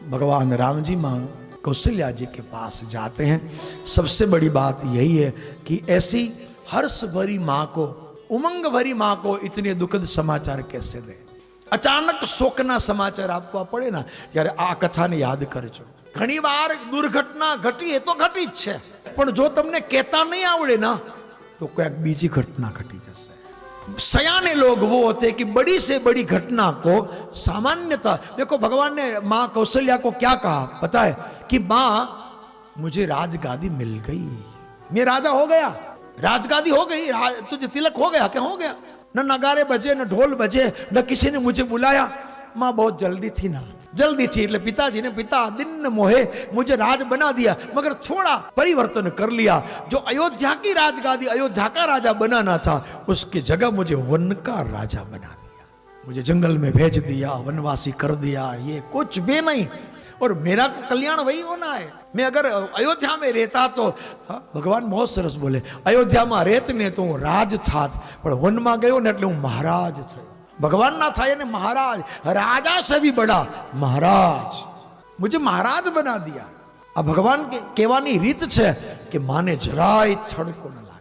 भगवान राम जी माँ कौशल्या जी के पास जाते हैं। सबसे बड़ी बात यही है कि ऐसी हर्ष भरी माँ को, उमंग भरी माँ को इतने दुखद समाचार कैसे दे। अचानक शोकना समाचार आपको पड़े ना यार आ कथा ने याद करजो। घणी बार दुर्घटना घटी है तो घटी ज छे, पण जो तमने कहता नहीं आवड़े ना तो कोई बीजी घटना घटी जैसे। सयाने लोग वो होते कि बड़ी से बड़ी घटना को सामान्यता, देखो भगवान ने माँ कौशल्या को क्या कहा पता है कि माँ मुझे राजगादी मिल गई, मैं राजा हो गया, राजगादी हो गई, तुझे तिलक हो गया। क्या हो गया? न नगारे बजे न ढोल बजे न किसी ने मुझे बुलाया। माँ बहुत जल्दी थी ना, जल्दी थी એટલે पिताजी ने पिता दिन मोहे मुझे राज बना दिया, मगर थोड़ा परिवर्तन कर लिया। जो अयोध्या की राजगादी अयोध्या का राजा बनाना था उसकी जगह मुझे वन का राजा बना दिया, मुझे जंगल में भेज दिया, वनवासी कर दिया, ये कुछ भी नहीं। और मेरा कल्याण वही होना है। मैं अगर अयोध्या में रहता तो भगवान बहुत सरस बोले अयोध्या में रहत ने तो हूँ राज थात, पण वन में गयो ने એટલે હું મહારાજ છું। भगवान ना था ने महाराज, राजा से भी बड़ा महाराज, मुझे महाराज बना दिया। अब भगवान के कहवानी रीत है कि माने जराय छड़को न लागे।